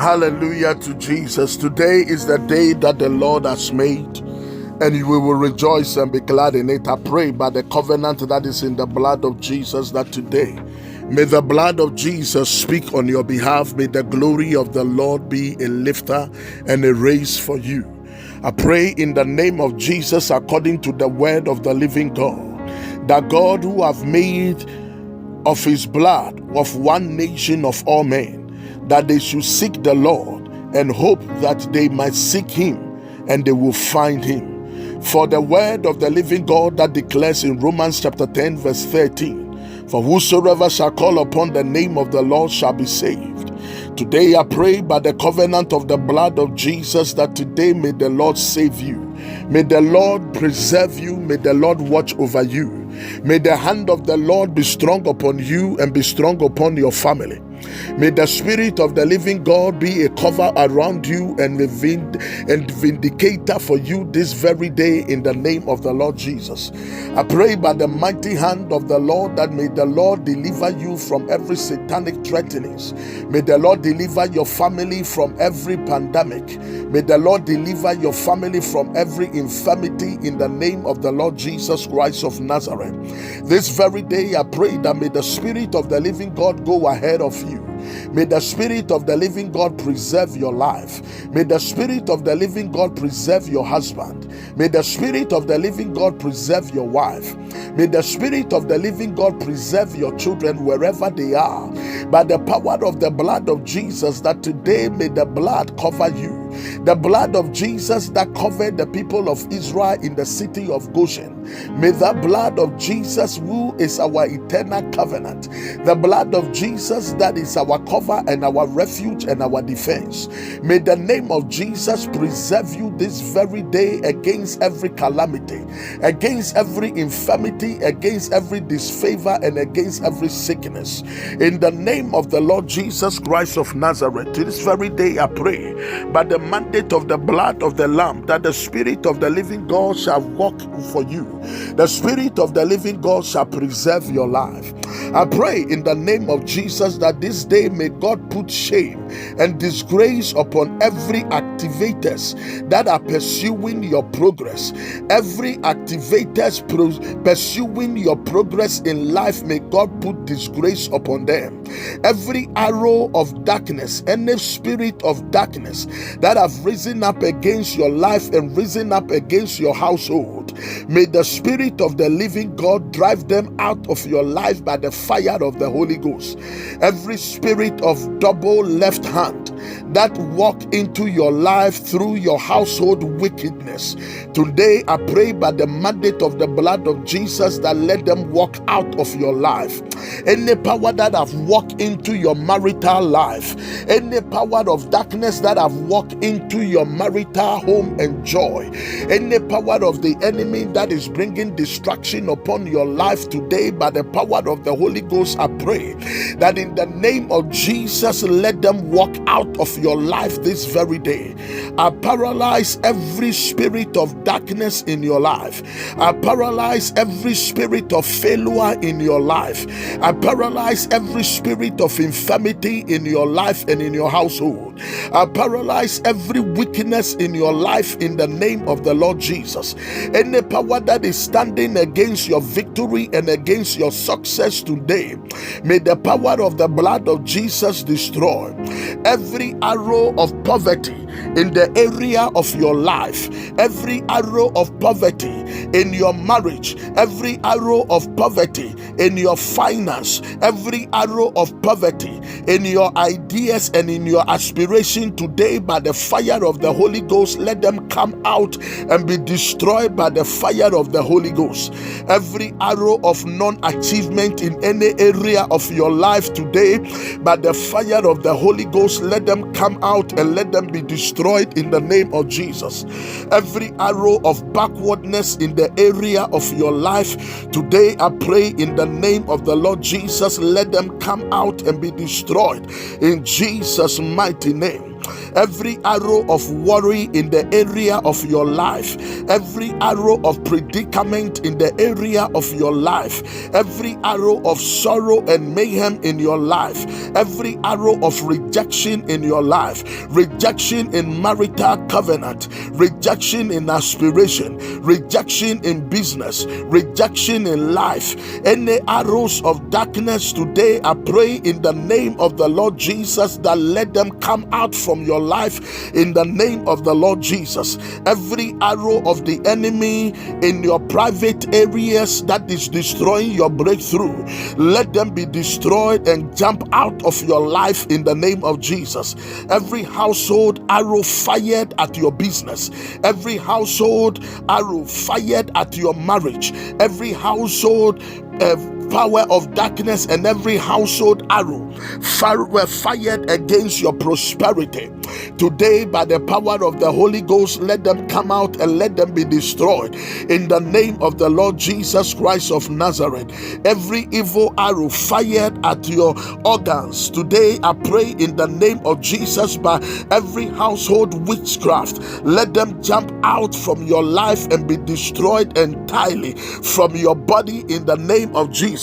Hallelujah to Jesus. Today is the day that the Lord has made, and we will rejoice and be glad in it. I pray by the covenant that is in the blood of Jesus that today, may the blood of Jesus speak on your behalf. May the glory of the Lord be a lifter and a raise for you. I pray in the name of Jesus, according to the word of the living God, that God who have made of his blood of one nation of all men, that they should seek the Lord and hope that they might seek him and they will find him. For the word of the living God that declares in Romans chapter 10 verse 13, for whosoever shall call upon the name of the Lord shall be saved. Today I pray by the covenant of the blood of Jesus that today may the Lord save you. May the Lord preserve you. May the Lord watch over you. May the hand of the Lord be strong upon you and be strong upon your family. May the Spirit of the living God be a cover around you and a vindicator for you this very day in the name of the Lord Jesus. I pray by the mighty hand of the Lord that may the Lord deliver you from every satanic threatenings. May the Lord deliver your family from every pandemic. May the Lord deliver your family from every infirmity in the name of the Lord Jesus Christ of Nazareth. This very day I pray that may the Spirit of the living God go ahead of you. May the Spirit of the living God preserve your life. May the Spirit of the living God preserve your husband. May the Spirit of the living God preserve your wife. May the Spirit of the living God preserve your children wherever they are. By the power of the blood of Jesus, that today may the blood cover you. The blood of Jesus that covered the people of Israel in the city of Goshen. May the blood of Jesus, who is our eternal covenant, the blood of Jesus that is our cover and our refuge and our defense, may the name of Jesus preserve you this very day against every calamity, against every infirmity, against every disfavor, and against every sickness. In the name of the Lord Jesus Christ of Nazareth, this very day I pray by the mandate of the blood of the Lamb that the Spirit of the living God shall walk for you. The Spirit of the living God shall preserve your life. I pray in the name of Jesus that this day may God put shame and disgrace upon every activators that are pursuing your progress. Every activators pursuing your progress in life, may God put disgrace upon them. Every arrow of darkness, any spirit of darkness that have risen up against your life and risen up against your household, may the Spirit of the living God drive them out of your life by the fire of the Holy Ghost. Every spirit of double left hand that walk into your life through your household wickedness, today I pray by the mandate of the blood of Jesus that let them walk out of your life. Any power that have walked into your marital life, any power of darkness that have walked into your marital home and joy, any power of the enemy that is bringing distraction upon your life, today by the power of the Holy Ghost I pray that in the name of Jesus let them walk out of your life this very day. I paralyze every spirit of darkness in your life. I paralyze every spirit of failure in your life. I paralyze every spirit of infirmity in your life and in your household. I paralyze every weakness in your life in the name of the Lord Jesus. Any power that is standing against your victory and against your success today, may the power of the blood of Jesus destroy every arrow of poverty in the area of your life, every arrow of poverty in your marriage, every arrow of poverty in your finance, every arrow of poverty in your ideas and in your aspiration today by the fire of the Holy Ghost, let them come out and be destroyed by the fire of the Holy Ghost. Every arrow of non-achievement in any area of your life today by the fire of the Holy Ghost, let them come out and let them be destroyed in the name of Jesus. Every arrow of backwardness in the area of your life today, I pray in the name of the Lord Jesus, let them come out and be destroyed in Jesus' mighty name. every arrow of worry in the area of your life, every arrow of predicament in the area of your life, every arrow of sorrow and mayhem in your life, every arrow of rejection in your life, rejection in marital covenant, rejection in aspiration, rejection in business, rejection in life, any arrows of darkness today, I pray in the name of the Lord Jesus that let them come out from your life in the name of the Lord Jesus. Every arrow of the enemy in your private areas that is destroying your breakthrough, let them be destroyed and jump out of your life in the name of Jesus. Every household arrow fired at your business, every household arrow fired at your marriage, every household power of darkness and every household arrow were fired against your prosperity. Today, by the power of the Holy Ghost, let them come out and let them be destroyed in the name of the Lord Jesus Christ of Nazareth. Every evil arrow fired at your organs, today I pray in the name of Jesus, by every household witchcraft, let them jump out from your life and be destroyed entirely from your body in the name of Jesus.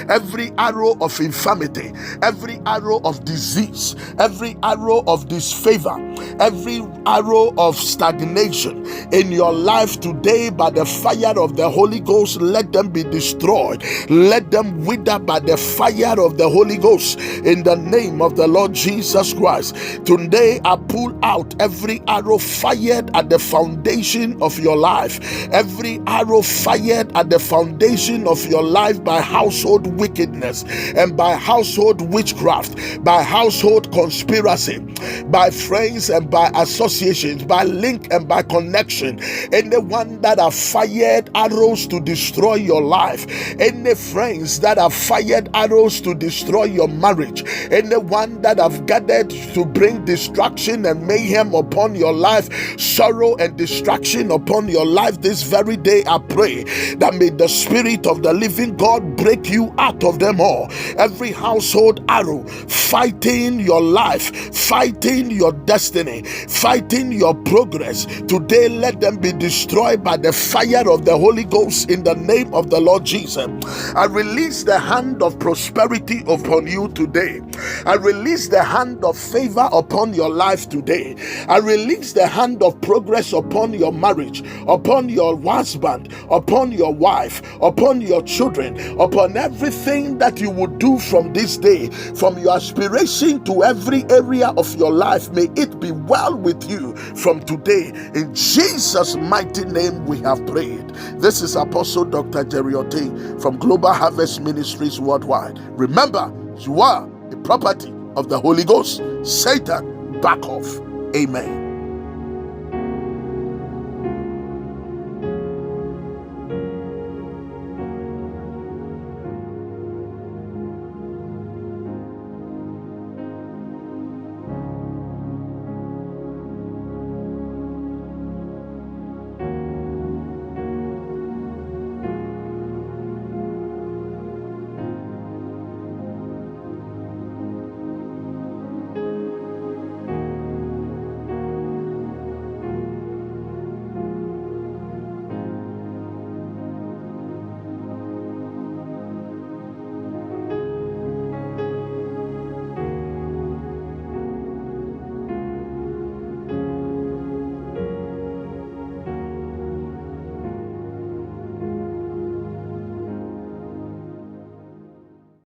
Every arrow of infirmity, every arrow of disease, every arrow of disfavor, every arrow of stagnation in your life today, by the fire of the Holy Ghost, let them be destroyed. Let them wither by the fire of the Holy Ghost in the name of the Lord Jesus Christ. Today I pull out every arrow fired at the foundation of your life, every arrow fired at the foundation of your life by household wickedness and by household witchcraft, by household conspiracy, by friends and by associations, by link and by connection. Anyone that have fired arrows to destroy your life, any friends that have fired arrows to destroy your marriage, anyone that have gathered to bring destruction and mayhem upon your life, sorrow and distraction upon your life, this very day I pray that may the Spirit of the living God break you out of them all. Every household arrow fighting your life, fighting your destiny, fighting your progress, today let them be destroyed by the fire of the Holy Ghost in the name of the Lord Jesus. I release the hand of prosperity upon you today. I release the hand of favor upon your life today. I release the hand of progress upon your marriage, upon your husband, upon your wife, upon your children, upon everything that you would do from this day, from your aspiration to every area of your life. May it be well with you from today. In Jesus' mighty name we have prayed. This is Apostle Dr. Jerry Ote from Global Harvest Ministries Worldwide. Remember, you are a property of the Holy Ghost. Satan, back off. Amen.